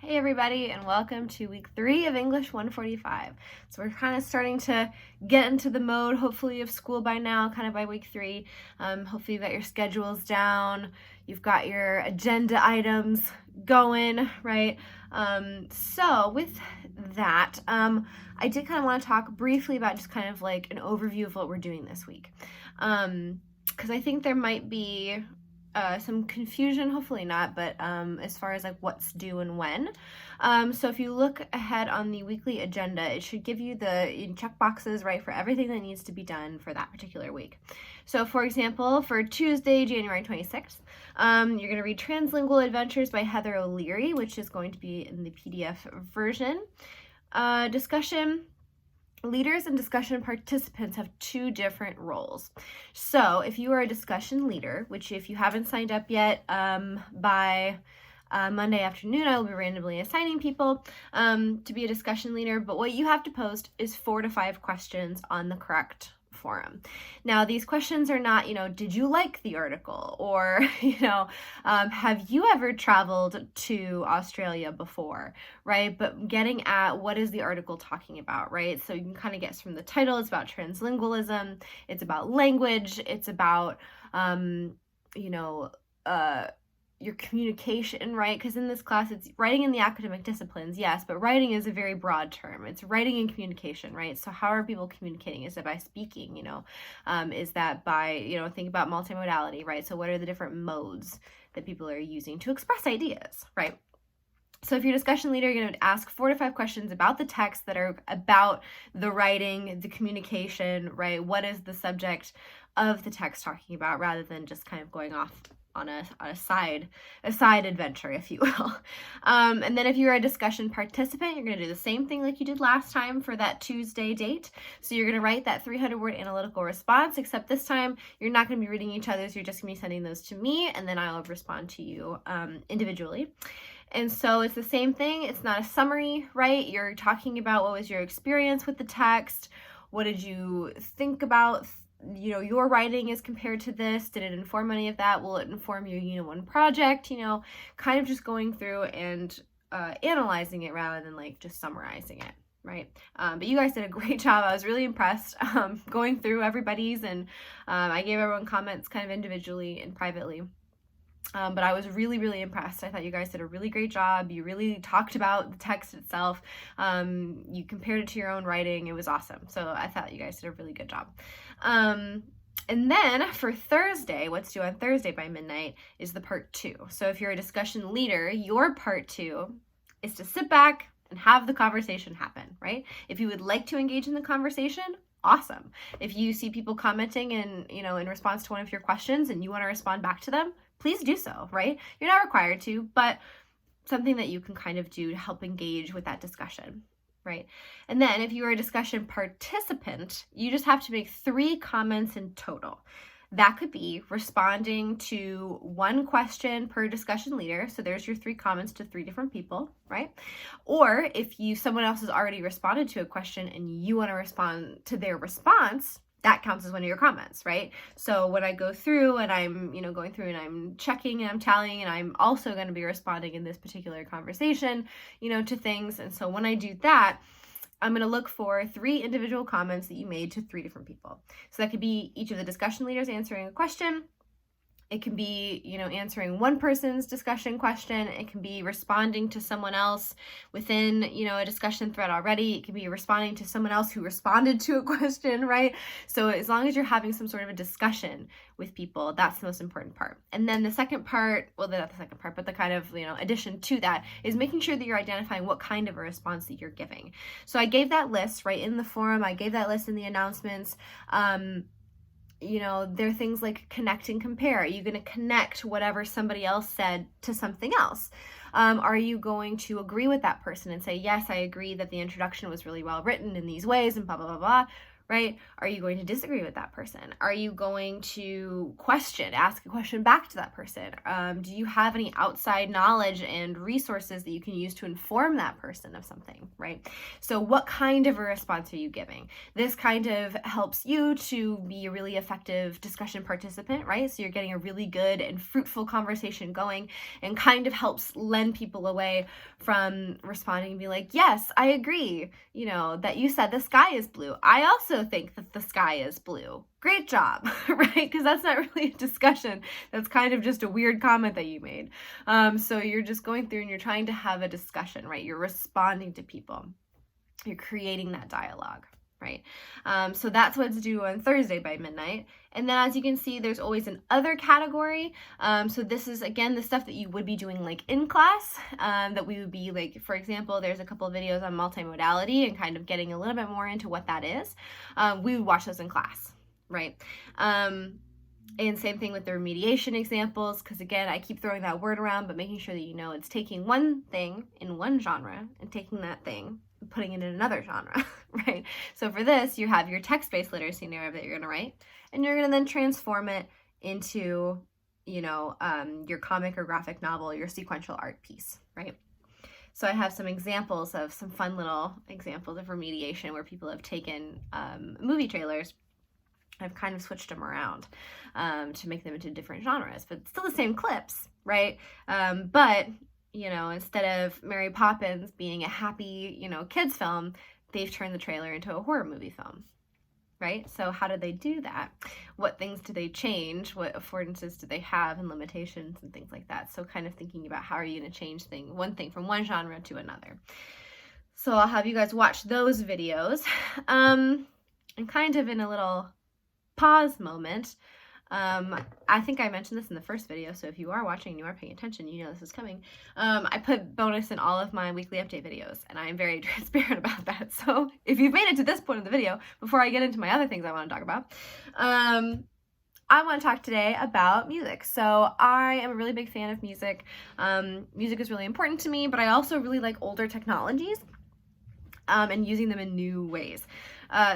Hey everybody, and welcome to week 3 of English 145. So we're kind of starting to get into the mode, hopefully, of school by now, kind of by week 3. Hopefully you've got your schedules down, you've got your agenda items going, right? So with that, I did kind of want to talk briefly about just kind of like an overview of what we're doing this week. Because I think there might be some confusion, hopefully not, but as far as like what's due and when. So if you look ahead on the weekly agenda, it should give you the check boxes, right, for everything that needs to be done for that particular week. So for example, for Tuesday, January 26th, you're going to read Translingual Adventures by Heather O'Leary, which is going to be in the PDF version. Discussion. Leaders and discussion participants have two different roles. So if you are a discussion leader, which if you haven't signed up yet, by Monday afternoon, I will be randomly assigning people to be a discussion leader. But what you have to post is 4 to 5 questions on the correct forum. Now, these questions are not, did you like the article? Or, have you ever traveled to Australia before, right? But getting at what is the article talking about, right? So you can kind of guess from the title, it's about translingualism, it's about language, it's about, your communication, right? Because in this class, it's writing in the academic disciplines, yes, but writing is a very broad term. It's writing and communication, right? So how are people communicating? Is it by speaking, Is that by, think about multimodality, right? So what are the different modes that people are using to express ideas, right? So if you're a discussion leader, you're going to ask 4 to 5 questions about the text that are about the writing, the communication, right? What is the subject of the text talking about, rather than just kind of going off on a side adventure, if you will. And then if you're a discussion participant, you're going to do the same thing like you did last time for that Tuesday date. So you're going to write that 300-word analytical response, except this time you're not going to be reading each other's. You're just going to be sending those to me, and then I'll respond to you individually. And so it's the same thing. It's not a summary, right? You're talking about what was your experience with the text. What did you think about your writing as compared to this? Did it inform any of that? Will it inform your Unit 1 project? Kind of just going through and analyzing it rather than like just summarizing it, right? But you guys did a great job. I was really impressed going through everybody's, and I gave everyone comments kind of individually and privately. But I was really, really impressed. I thought you guys did a really great job. You really talked about the text itself. You compared it to your own writing. It was awesome. So I thought you guys did a really good job. And then for Thursday, what's due on Thursday by midnight is the part 2. So if you're a discussion leader, your part 2 is to sit back and have the conversation happen, right? If you would like to engage in the conversation, awesome. If you see people commenting and, in response to one of your questions and you want to respond back to them, please do so, right? You're not required to, but something that you can kind of do to help engage with that discussion, right? And then if you're a discussion participant, you just have to make 3 comments in total. That could be responding to 1 question per discussion leader. So there's your 3 comments to 3 different people, right? Or if someone else has already responded to a question and you want to respond to their response, that counts as one of your comments, right? So when I go through and I'm, going through and I'm checking and I'm tallying, and I'm also going to be responding in this particular conversation, to things. And so when I do that, I'm going to look for 3 individual comments that you made to 3 different people. So that could be each of the discussion leaders answering a question. It can be, answering one person's discussion question. It can be responding to someone else within, a discussion thread already. It can be responding to someone else who responded to a question, right? So as long as you're having some sort of a discussion with people, that's the most important part. And then the second part, well, not the second part, but the kind of, addition to that is making sure that you're identifying what kind of a response that you're giving. So I gave that list right in the forum. I gave that list in the announcements. There are things like connect and compare. Are you going to connect whatever somebody else said to something else? Are you going to agree with that person and say, yes, I agree that the introduction was really well written in these ways and blah, blah, blah, blah, right? Are you going to disagree with that person? Are you going to ask a question back to that person? Do you have any outside knowledge and resources that you can use to inform that person of something, right? So what kind of a response are you giving? This kind of helps you to be a really effective discussion participant, right? So you're getting a really good and fruitful conversation going, and kind of helps lend people away from responding and be like, yes, I agree, that you said the sky is blue. I also think that the sky is blue. Great job, right? Because that's not really a discussion. That's kind of just a weird comment that you made. So you're just going through and you're trying to have a discussion, right? You're responding to people. You're creating that dialogue, right? So that's what's due on Thursday by midnight. And then as you can see, there's always an other category. So this is, again, the stuff that you would be doing like in class, that we would be like, for example, there's a couple of videos on multimodality and kind of getting a little bit more into what that is. We would watch those in class, right? And same thing with the remediation examples, because again, I keep throwing that word around, but making sure that it's taking one thing in one genre and taking that thing and putting it in another genre, right? So for this, you have your text-based literacy narrative that you're going to write, and you're going to then transform it into, your comic or graphic novel, your sequential art piece, right? So I have some examples of some fun little examples of remediation where people have taken movie trailers. I've kind of switched them around to make them into different genres, but still the same clips, right? But, instead of Mary Poppins being a happy, kids film, they've turned the trailer into a horror movie film, right? So how did they do that? What things do they change? What affordances do they have and limitations and things like that? So kind of thinking about how are you going to change one thing from one genre to another. So I'll have you guys watch those videos. And kind of in a little pause moment, I think I mentioned this in the first video, so if you are watching and you are paying attention, this is coming. I put bonus in all of my weekly update videos, and I am very transparent about that. So if you've made it to this point in the video, before I get into my other things I want to talk about, I want to talk today about music. So I am a really big fan of music. Music is really important to me, but I also really like older technologies and using them in new ways.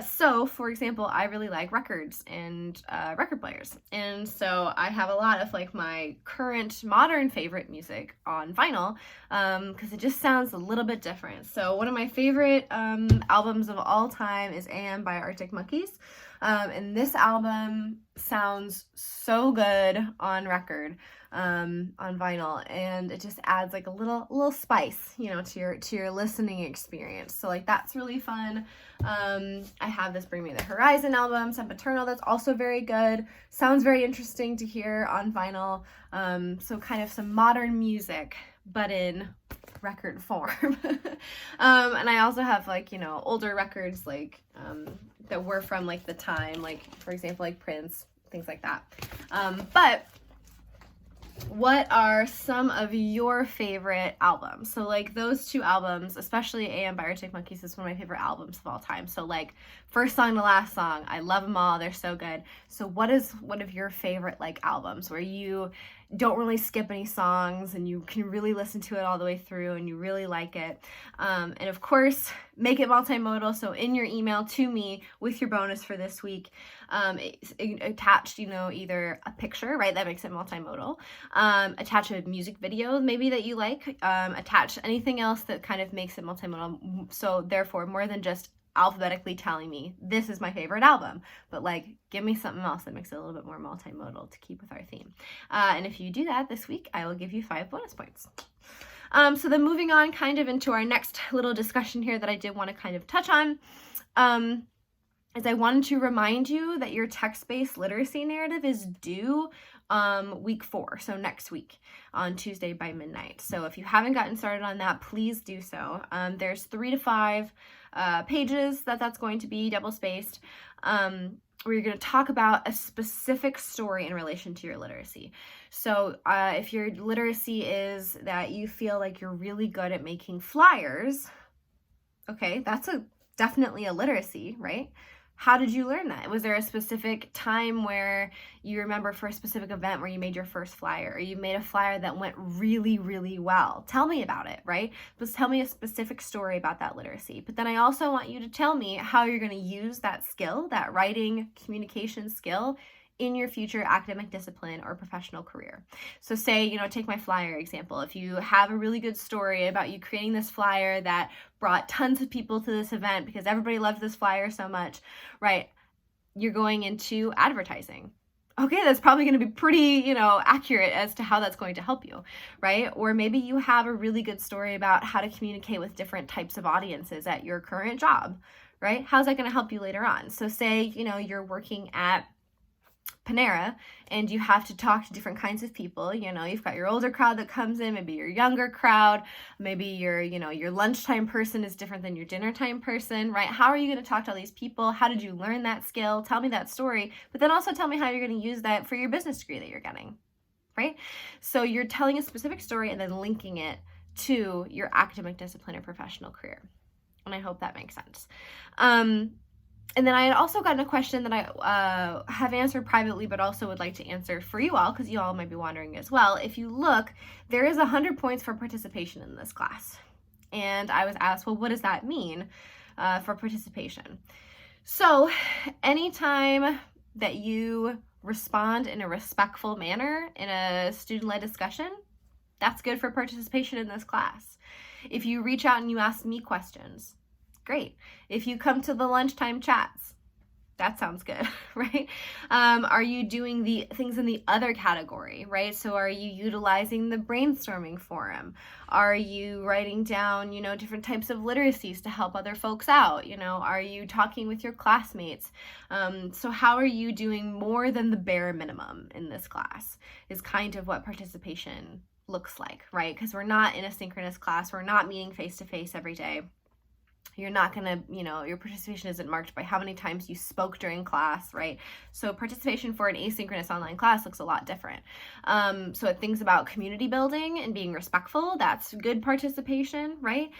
So, for example, I really like records and record players. And so I have a lot of like my current modern favorite music on vinyl because it just sounds a little bit different. So one of my favorite albums of all time is AM by Arctic Monkeys. And this album sounds so good on record, on vinyl, and it just adds like a little spice, to your listening experience. So like that's really fun. I have this Bring Me the Horizon album, Sempiternal, that's also very good. Sounds very interesting to hear on vinyl. So kind of some modern music, but in record form. And I also have like, older records like that were from like the time, like for example, like Prince, things like that. But what are some of your favorite albums? So like those two albums, especially AM by Arctic Monkeys, is one of my favorite albums of all time. So like first song to last song, I love them all. They're so good. So what is one of your favorite like albums where you don't really skip any songs and you can really listen to it all the way through and you really like it? And of course, make it multimodal. So in your email to me with your bonus for this week, attached, either a picture, right? That makes it multimodal. Attach a music video maybe that you like. Attach anything else that kind of makes it multimodal. So therefore, more than just alphabetically telling me this is my favorite album, but like give me something else that makes it a little bit more multimodal to keep with our theme. And if you do that this week, I will give you 5 bonus points. So then moving on kind of into our next little discussion here that I did want to kind of touch on, is I wanted to remind you that your text-based literacy narrative is due week 4, so next week on Tuesday by midnight. So if you haven't gotten started on that, please do so. There's 3 to 5 pages that's going to be double-spaced, where you're going to talk about a specific story in relation to your literacy. So if your literacy is that you feel like you're really good at making flyers, okay, that's definitely a literacy, right? How did you learn that? Was there a specific time where you remember for a specific event where you made your first flyer, or you made a flyer that went really, really well? Tell me about it, right? Just tell me a specific story about that literacy. But then I also want you to tell me how you're going to use that skill, that writing communication skill, in your future academic discipline or professional career. So say, take my flyer example. If you have a really good story about you creating this flyer that brought tons of people to this event because everybody loved this flyer so much, right? You're going into advertising. Okay, that's probably going to be pretty, accurate as to how that's going to help you, right? Or maybe you have a really good story about how to communicate with different types of audiences at your current job, right? How's that going to help you later on? So say, you're working at Panera and you have to talk to different kinds of people. You've got your older crowd that comes in, maybe your younger crowd, maybe your lunchtime person is different than your dinner time person, right? How are you going to talk to all these people? How did you learn that skill? Tell me that story, but then also tell me how you're going to use that for your business degree that you're getting, right? So you're telling a specific story and then linking it to your academic discipline or professional career. And I hope that makes sense. And then I had also gotten a question that I have answered privately, but also would like to answer for you all, because you all might be wondering as well. If you look, there is 100 points for participation in this class. And I was asked, well, what does that mean for participation? So anytime that you respond in a respectful manner in a student-led discussion, that's good for participation in this class. If you reach out and you ask me questions, great. If you come to the lunchtime chats, that sounds good, right? Are you doing the things in the other category, right? So are you utilizing the brainstorming forum? Are you writing down, different types of literacies to help other folks out? Are you talking with your classmates? So how are you doing more than the bare minimum in this class is kind of what participation looks like, right? Because we're not in a synchronous class. We're not meeting face-to-face every day. You're not going to, your participation isn't marked by how many times you spoke during class, right? So participation for an asynchronous online class looks a lot different. So it thinks about community building and being respectful. That's good participation, right?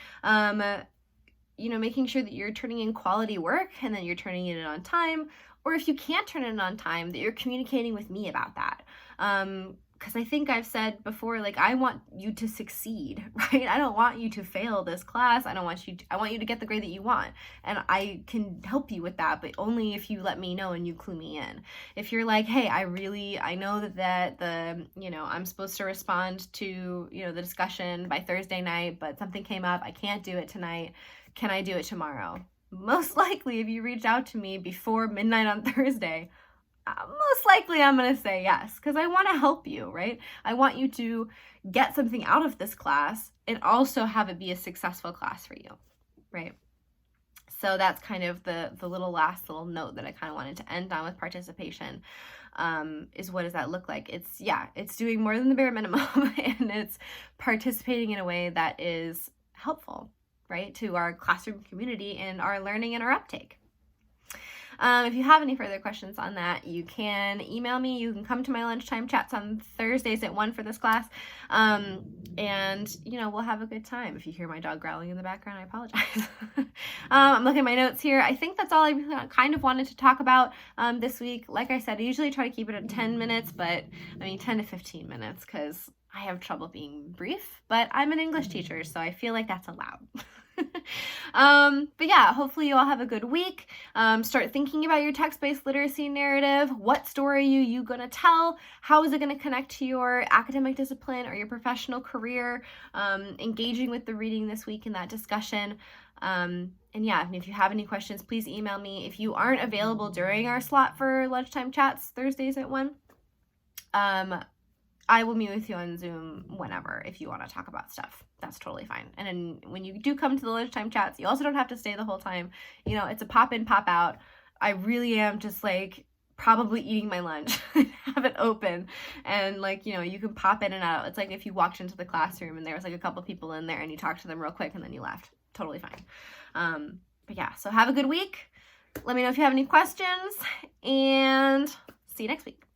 Making sure that you're turning in quality work and then you're turning it in on time. Or if you can't turn it in on time, that you're communicating with me about that. Because I think I've said before, I want you to succeed, right? I don't want you to fail this class. I want you to get the grade that you want. And I can help you with that, but only if you let me know and you clue me in. If you're like, hey, I know that I'm supposed to respond to, the discussion by Thursday night, but something came up. I can't do it tonight. Can I do it tomorrow? Most likely, if you reach out to me before midnight on Thursday, most likely I'm going to say yes, because I want to help you, right? I want you to get something out of this class and also have it be a successful class for you, right? So that's kind of the last little note that I kind of wanted to end on with participation, is what does that look like? It's doing more than the bare minimum and it's participating in a way that is helpful, right, to our classroom community and our learning and our uptake. If you have any further questions on that, you can email me. You can come to my lunchtime chats on Thursdays at 1 for this class. And, we'll have a good time. If you hear my dog growling in the background, I apologize. I'm looking at my notes here. I think that's all I kind of wanted to talk about this week. Like I said, I usually try to keep it at 10 minutes, but 10 to 15 minutes because I have trouble being brief. But I'm an English teacher, so I feel like that's allowed. But yeah, hopefully you all have a good week. Start thinking about your text-based literacy narrative. What story are you going to tell? How is it going to connect to your academic discipline or your professional career? Engaging with the reading this week in that discussion. And yeah, if you have any questions, please email me. If you aren't available during our slot for lunchtime chats, Thursdays at 1, I will meet with you on Zoom whenever if you want to talk about stuff. That's totally fine. And then when you do come to the lunchtime chats, you also don't have to stay the whole time. It's a pop in, pop out. I really am just probably eating my lunch, have it open, and you can pop in and out. It's like if you walked into the classroom and there was a couple people in there and you talked to them real quick and then you left. Totally fine. But yeah, so have a good week. Let me know if you have any questions and see you next week.